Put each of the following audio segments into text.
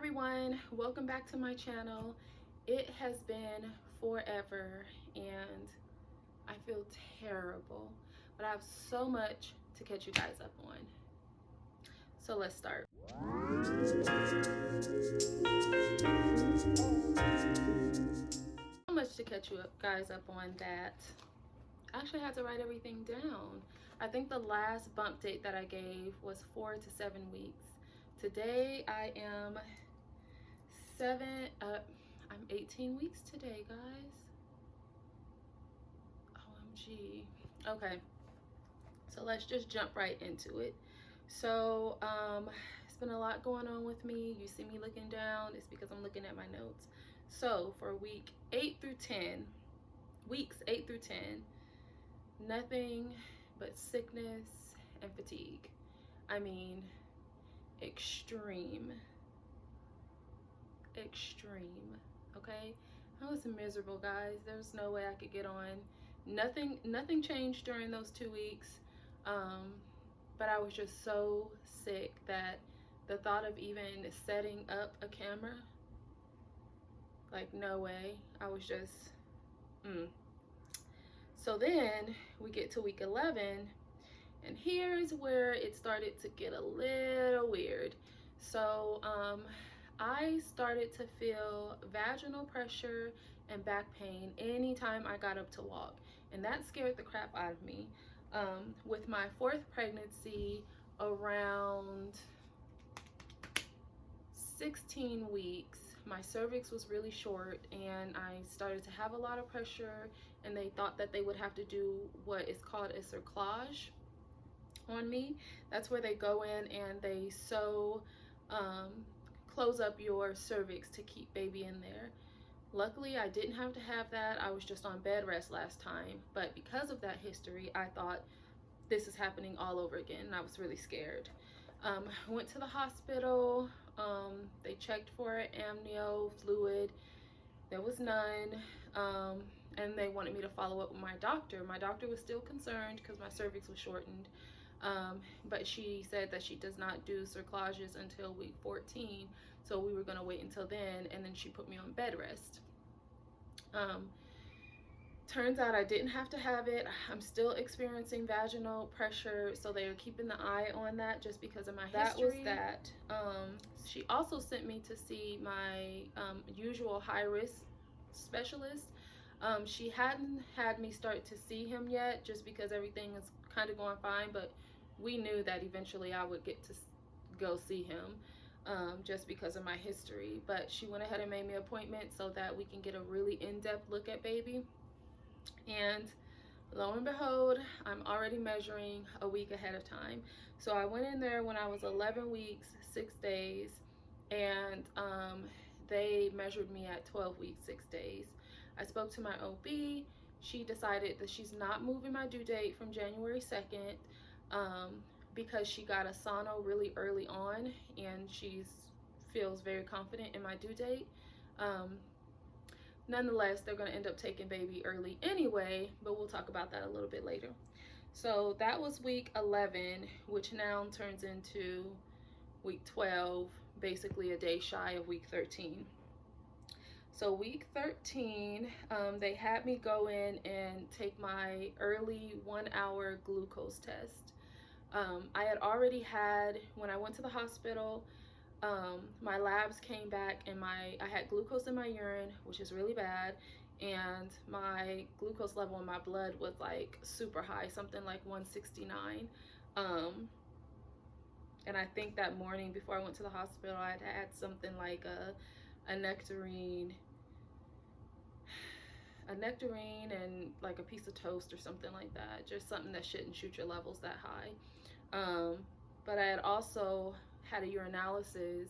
everyone, welcome back to my channel. It has been forever and I feel terrible, but I have so much to catch you guys up on. So let's start. So much to catch you guys up on that I actually had to write everything down. I think the last bump date that I gave was 4 to 7 weeks. Today I am I'm 18 weeks today, guys. OMG. Okay, so let's just jump right into it. So it's been a lot going on with me. You see me looking down, it's because I'm looking at my notes. So for weeks 8 through 10, nothing but sickness and fatigue. I mean, extreme, okay? I was miserable, guys. There's no way I could get on. Nothing changed during those 2 weeks, but I was just so sick that the thought of even setting up a camera, like, no way. I was just So then we get to week 11, and here's where it started to get a little weird. So I started to feel vaginal pressure and back pain anytime I got up to walk, and that scared the crap out of me. With my 4th pregnancy, around 16 weeks, my cervix was really short and I started to have a lot of pressure, and they thought that they would have to do what is called a cerclage on me. That's where they go in and they sew, close up your cervix to keep baby in there. Luckily, I didn't have to have that. I was just on bed rest last time, but because of that history, I thought this is happening all over again, and I was really scared. Went to the hospital. They checked for amnio fluid. There was none, and they wanted me to follow up with my doctor. My doctor was still concerned because my cervix was shortened, but she said that she does not do cerclages until week 14, so we were going to wait until then, and then she put me on bed rest. Turns out I didn't have to have it. I'm still experiencing vaginal pressure, so they are keeping the eye on that just because of my history. That was that. She also sent me to see my usual high-risk specialist. She hadn't had me start to see him yet just because everything is kind of going fine, but we knew that eventually I would get to go see him just because of my history. But she went ahead and made me an appointment so that we can get a really in-depth look at baby. And lo and behold, I'm already measuring a week ahead of time. So I went in there when I was 11 weeks, 6 days, and they measured me at 12 weeks, 6 days. I spoke to my OB. She decided that she's not moving my due date from January 2nd because she got a sono really early on, and she feels very confident in my due date. Nonetheless, they're going to end up taking baby early anyway, but we'll talk about that a little bit later. So that was week 11, which now turns into week 12, basically a day shy of week 13. So week 13, they had me go in and take my early 1-hour glucose test. I had already had, when I went to the hospital, my labs came back and I had glucose in my urine, which is really bad, and my glucose level in my blood was like super high, something like 169. And I think that morning before I went to the hospital, I had something like a nectarine and like a piece of toast or something like that, just something that shouldn't shoot your levels that high. But I had also had a urinalysis,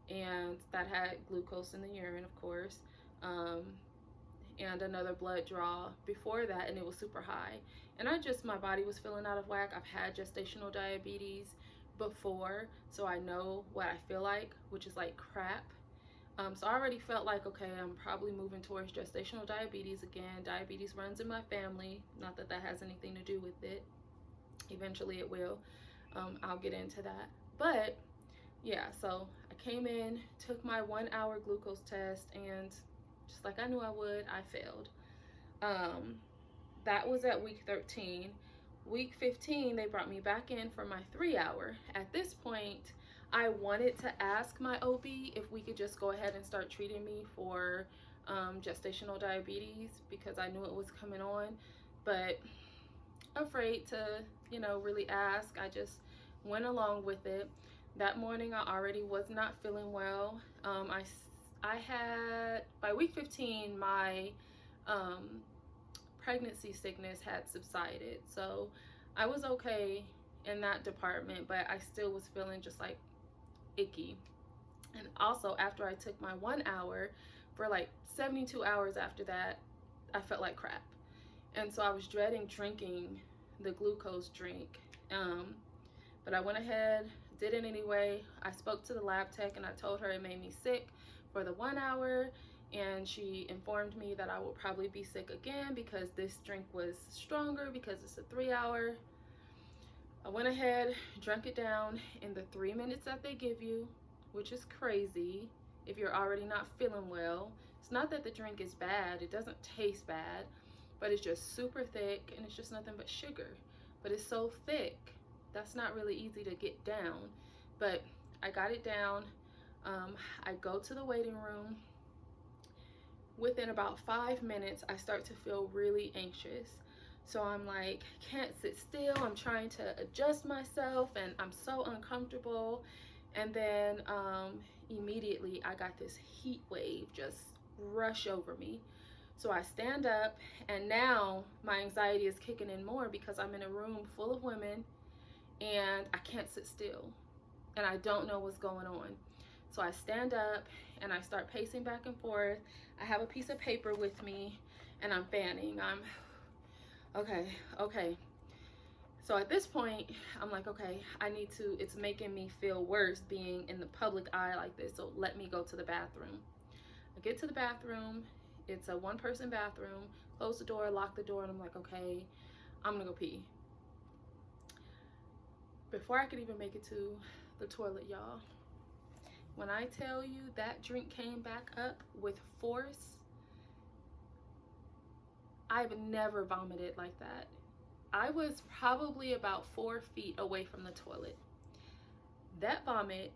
and that had glucose in the urine, of course, and another blood draw before that, and it was super high. And my body was feeling out of whack. I've had gestational diabetes before, so I know what I feel like, which is like crap. So I already felt like, okay, I'm probably moving towards gestational diabetes again. Diabetes runs in my family. Not that that has anything to do with it. Eventually it will. I'll get into that. But yeah, so I I came in, took my 1 hour glucose test, and just like I knew I would, I failed. That was at week 13. Week 15, they brought me back in for my 3 hour. At this point, I wanted to ask my OB if we could just go ahead and start treating me for gestational diabetes, because I knew it was coming on, but afraid to, really ask. I just went along with it. That morning, I already was not feeling well. I had, by week 15, my pregnancy sickness had subsided. So I was okay in that department, but I still was feeling just like icky. And also, after I took my 1 hour, for like 72 hours after that, I felt like crap. And so I was dreading drinking the glucose drink. But I went ahead, did it anyway. I spoke to the lab tech and I told her it made me sick for the 1 hour. And she informed me that I would probably be sick again because this drink was stronger because it's a 3 hour. I went ahead, drank it down in the 3 minutes that they give you, which is crazy if you're already not feeling well. It's not that the drink is bad, it doesn't taste bad, but it's just super thick and it's just nothing but sugar. But it's so thick, that's not really easy to get down. But I got it down. I go to the waiting room. Within about 5 minutes, I start to feel really anxious. So I'm like, can't sit still. I'm trying to adjust myself and I'm so uncomfortable. And then immediately I got this heat wave just rush over me. So I stand up, and now my anxiety is kicking in more because I'm in a room full of women and I can't sit still and I don't know what's going on. So I stand up and I start pacing back and forth. I have a piece of paper with me and I'm fanning. I'm okay. So at this point, I'm like, okay, it's making me feel worse being in the public eye like this. So let me go to the bathroom. I get to the bathroom. It's a 1-person bathroom. Close the door, lock the door, and I'm like, okay, I'm gonna go pee. Before I could even make it to the toilet, y'all, when I tell you that drink came back up with force, I've never vomited like that. I was probably about 4 feet away from the toilet. That vomit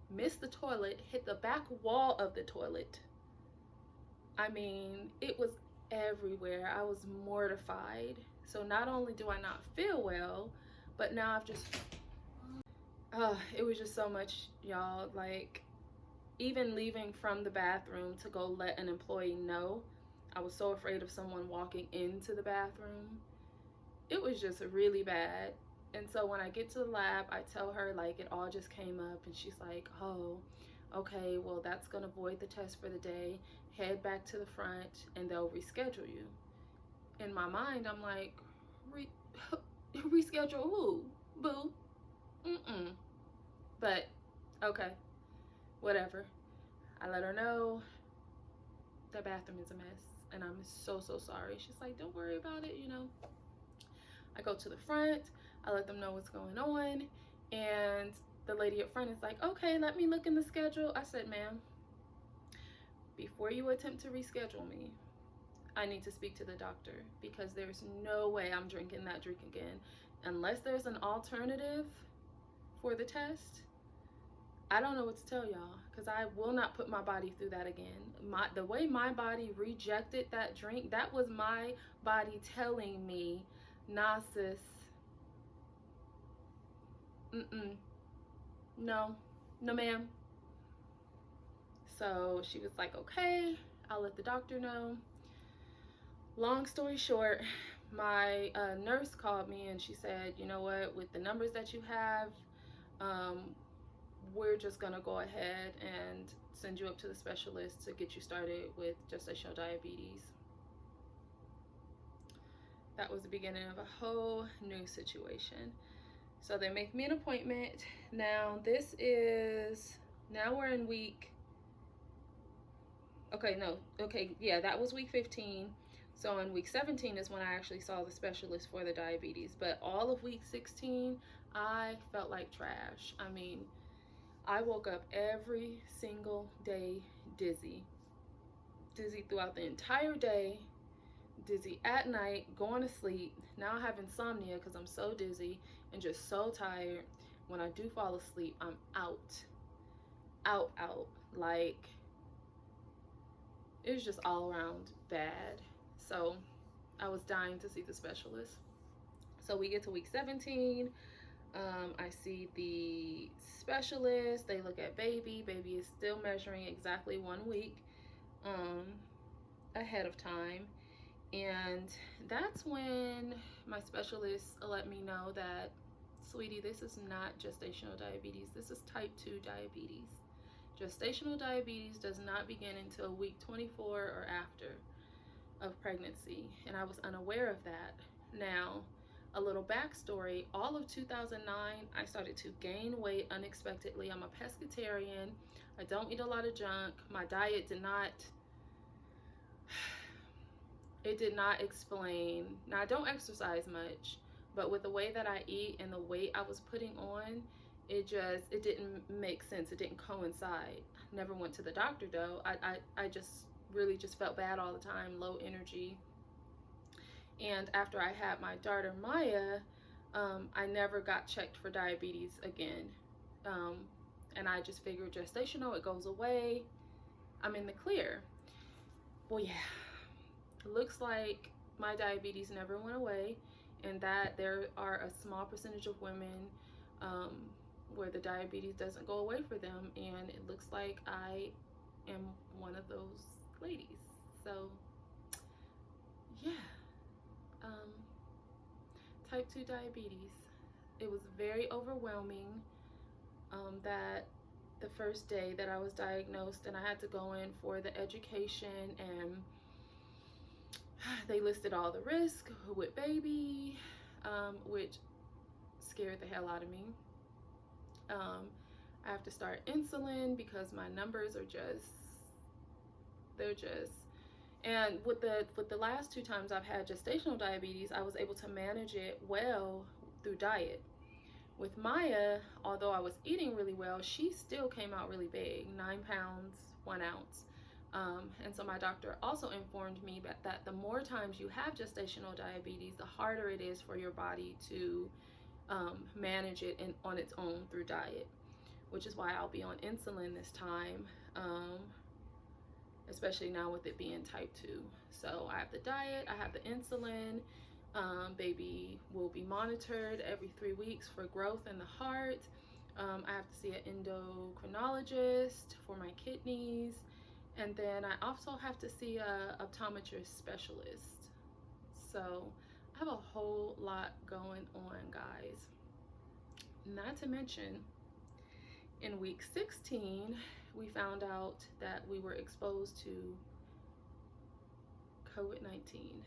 missed the toilet, hit the back wall of the toilet. I mean, it was everywhere. I was mortified. So not only do I not feel well, but now I've just, it was just so much, y'all. Like, even leaving from the bathroom to go let an employee know, I was so afraid of someone walking into the bathroom. It was just really bad. And so when I get to the lab, I tell her, like, it all just came up, and she's like, oh, okay, well, that's gonna void the test for the day. Head back to the front and they'll reschedule you. In my mind, I'm like, reschedule who? Boo. But okay, whatever. I let her know the bathroom is a mess and I'm so sorry. She's like, don't worry about it, I go to the front, I let them know what's going on, and the lady up front is like, okay, let me look in the schedule. I said, ma'am, before you attempt to reschedule me, I need to speak to the doctor, because there's no way I'm drinking that drink again. Unless there's an alternative for the test, I don't know what to tell y'all, because I will not put my body through that again. The way my body rejected that drink, that was my body telling me, nah, sis, no ma'am. So she was like, okay, I'll let the doctor know. Long story short, my nurse called me and she said, you know what, with the numbers that you have, we're just gonna go ahead and send you up to the specialist to get you started with gestational diabetes. That was the beginning of a whole new situation. So they make me an appointment. Now we're in week, that was week 15. So in week 17 is when I actually saw the specialist for the diabetes. But all of week 16, I felt like trash. I mean, I woke up every single day dizzy. Dizzy throughout the entire day, dizzy at night, going to sleep. Now I have insomnia because I'm so dizzy and just so tired. When I do fall asleep, I'm out. Like, it was just all around bad. So I was dying to see the specialist. So we get to week 17. I see the specialist. They look at baby. Baby is still measuring exactly 1 week ahead of time. And that's when my specialist let me know that, sweetie, this is not gestational diabetes. This is type 2 diabetes. Gestational diabetes does not begin until week 24 or after of pregnancy. And I was unaware of that. Now, a little backstory, all of 2009, I started to gain weight unexpectedly. I'm a pescatarian. I don't eat a lot of junk. My diet did not explain. Now, I don't exercise much, but with the way that I eat and the weight I was putting on, it didn't make sense. It didn't coincide. Never went to the doctor though. I just really just felt bad all the time, low energy. And after I had my daughter Maya, I never got checked for diabetes again. And I just figured gestational, it goes away, I'm in the clear. Well, yeah, looks like my diabetes never went away, and that there are a small percentage of women where the diabetes doesn't go away for them, and it looks like I am one of those ladies. So yeah, type 2 diabetes. It was very overwhelming that the first day that I was diagnosed, and I had to go in for the education, and they listed all the risks with baby, which scared the hell out of me. I have to start insulin because my numbers are and with the last 2 times I've had gestational diabetes, I was able to manage it well through diet. With Maya, although I was eating really well, she still came out really big, 9 pounds, 1 ounce. And so my doctor also informed me that the more times you have gestational diabetes, the harder it is for your body to manage it on its own through diet, which is why I'll be on insulin this time, especially now with it being type 2. So I have the diet, I have the insulin. Baby will be monitored every 3 weeks for growth in the heart. I have to see an endocrinologist for my kidneys. And then I also have to see a optometrist specialist. So I have a whole lot going on, guys. Not to mention, in week 16, we found out that we were exposed to COVID-19.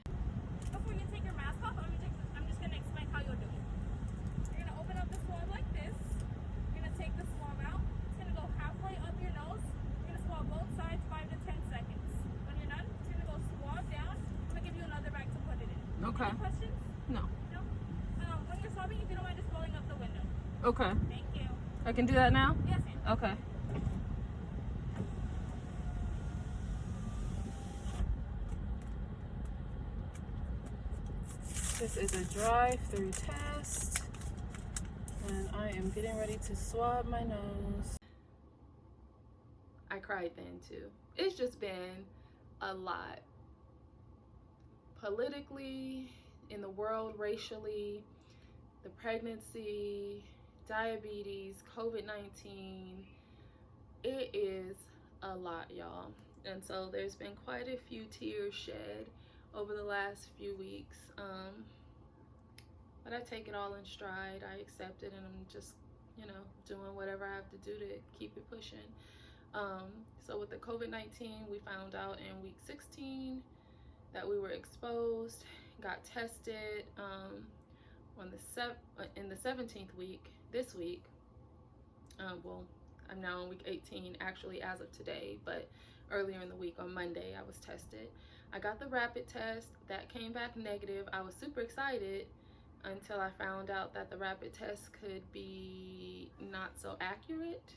Before you take your mask off, I'm just going to explain how you'll do it. You're going to open up the swab like this. You're going to take the swab out. It's going to go halfway up your nose. You're going to swab both sides 5 to 10 seconds. When you're done, it's going to go swab down. I'm going to give you another bag to put it in. Okay. Any questions? No. No? When you're swabbing, if you don't mind just rolling up the window. Okay. Thank you. I can do that now? Yes, ma'am. Okay. This is a drive-through test, and I am getting ready to swab my nose. I cried then too. It's just been a lot. Politically, in the world, racially, the pregnancy, diabetes, COVID-19, it is a lot, y'all. And so there's been quite a few tears shed over the last few weeks, but I take it all in stride. I accept it, and I'm just, doing whatever I have to do to keep it pushing. So with the COVID-19, we found out in week 16 that we were exposed, got tested in the 17th week, this week. Well, I'm now on week 18 actually as of today, but earlier in the week on Monday I was tested. I got the rapid test that came back negative. I was super excited until I found out that the rapid test could be not so accurate.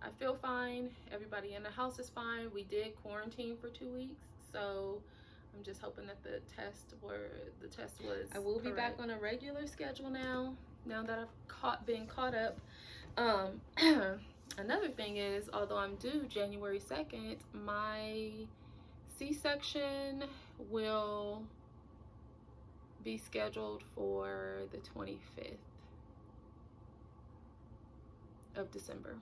I feel fine. Everybody in the house is fine. We did quarantine for 2 weeks, so I'm just hoping that the test was. I will be back on a regular schedule now that I've been caught up. Another thing is, although I'm due January 2nd, my C-section will be scheduled for the 25th of December,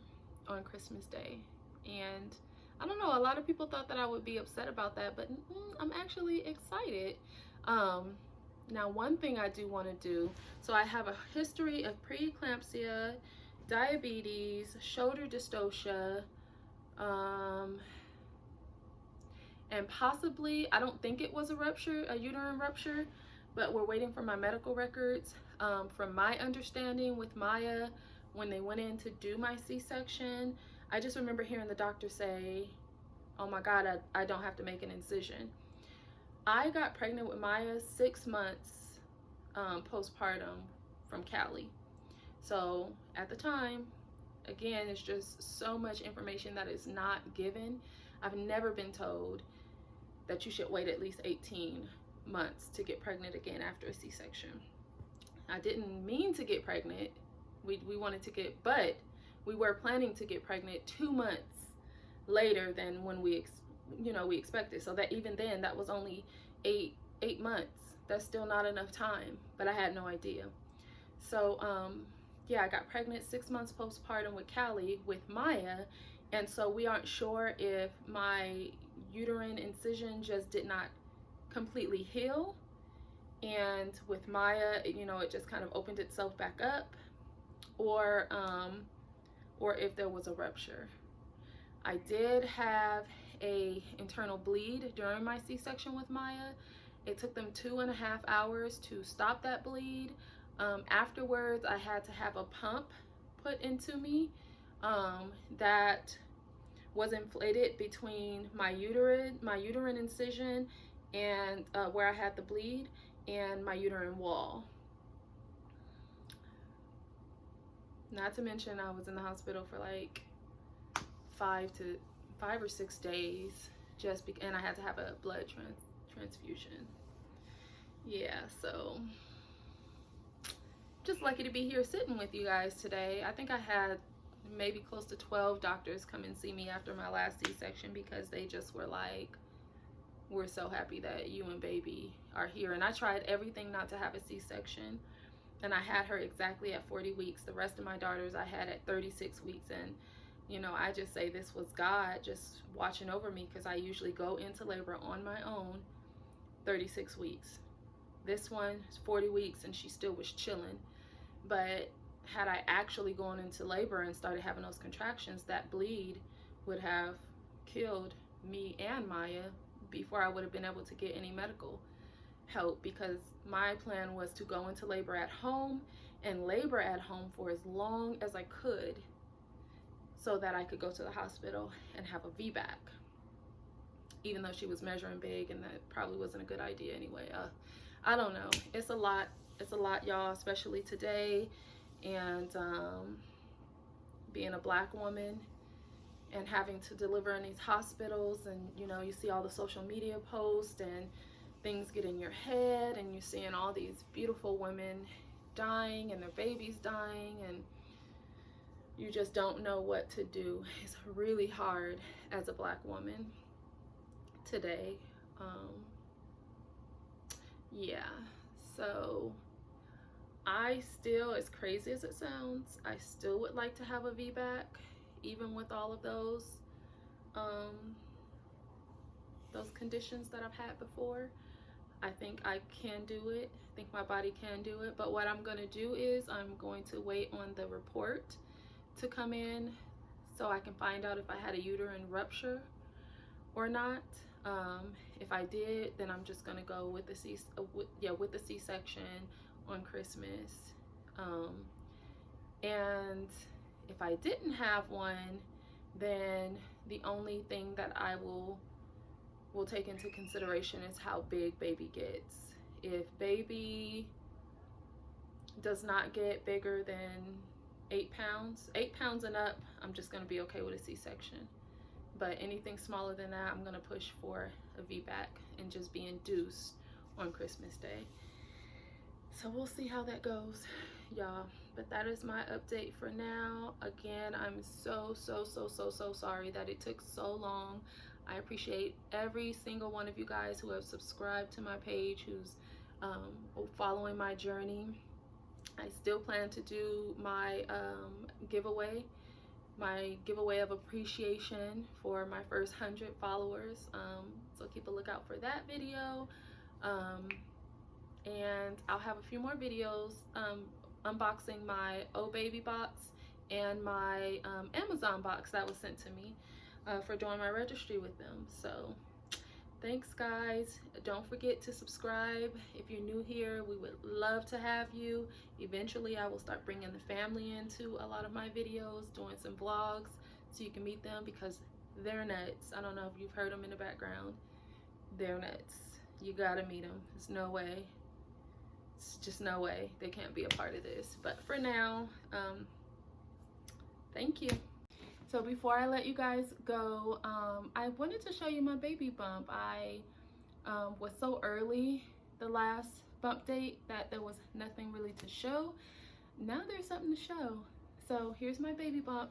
on Christmas Day. And I don't know, a lot of people thought that I would be upset about that, but I'm actually excited. Now, one thing I do want to do, so I have a history of preeclampsia, diabetes, shoulder dystocia, and possibly, I don't think it was a uterine rupture, but we're waiting for my medical records. From my understanding with Maya, when they went in to do my C-section, I just remember hearing the doctor say, oh my God, I don't have to make an incision. I got pregnant with Maya 6 months postpartum from Cali. So at the time, again, it's just so much information that is not given. I've never been told that you should wait at least 18 months to get pregnant again after a C-section. I didn't mean to get pregnant. We wanted to get, but we were planning to get pregnant 2 months later than when we expected. So that even then, that was only eight months. That's still not enough time, but I had no idea. So yeah, I got pregnant 6 months postpartum with Callie with Maya, and so we aren't sure if my uterine incision just did not completely heal, and with Maya, it just kind of opened itself back up, or if there was a rupture. I did have a internal bleed during my C-section with Maya. It took them 2.5 hours to stop that bleed. Afterwards, I had to have a pump put into me that was inflated between my uterine incision and where I had the bleed, and my uterine wall. Not to mention, I was in the hospital for like 5 or 6 days, and I had to have a blood transfusion. Yeah, so just lucky to be here sitting with you guys today. I think I had maybe close to 12 doctors come and see me after my last C-section, because they just were like, we're so happy that you and baby are here. And I tried everything not to have a C-section, and I had her exactly at 40 weeks. The rest of my daughters I had at 36 weeks. And I just say this was God just watching over me, because I usually go into labor on my own 36 weeks. This one is 40 weeks and she still was chilling. But had I actually gone into labor and started having those contractions, that bleed would have killed me and Maya before I would have been able to get any medical help, because my plan was to go into labor at home and labor at home for as long as I could, so that I could go to the hospital and have a VBAC, even though she was measuring big, and that probably wasn't a good idea anyway. I don't know. It's a lot, y'all, especially today. And being a Black woman and having to deliver in these hospitals, and you see all the social media posts and things get in your head, and you're seeing all these beautiful women dying and their babies dying, and you just don't know what to do. It's really hard as a Black woman today. Yeah, so I still, as crazy as it sounds, I still would like to have a VBAC, even with all of those conditions that I've had before. I think I can do it. I think my body can do it. But what I'm going to do is I'm going to wait on the report to come in so I can find out if I had a uterine rupture or not. If I did, then I'm just going to go with the C-section on Christmas. And if I didn't have one, then the only thing that I will take into consideration is how big baby gets. If baby does not get bigger than 8 pounds. 8 pounds and up, I'm just going to be okay with a C-section. But anything smaller than that, I'm going to push for a VBAC and just be induced on Christmas Day. So we'll see how that goes, y'all. But that is my update for now. Again, I'm so sorry that it took so long. I appreciate every single one of you guys who have subscribed to my page, who's following my journey. I still plan to do my giveaway of appreciation for my first 100 followers. So keep a lookout for that video. And I'll have a few more videos unboxing my Oh Baby box and my Amazon box that was sent to me for doing my registry with them. So thanks, guys. Don't forget to subscribe if you're new here. We would love to have you. Eventually I will start bringing the family into a lot of my videos, doing some vlogs so you can meet them, because they're nuts. I don't know if you've heard them in the background. They're nuts. You gotta meet them. There's no way. It's just no way they can't be a part of this. But for now, thank you. So before I let you guys go, I wanted to show you my baby bump. I was so early the last bump date that there was nothing really to show. Now there's something to show. So here's my baby bump.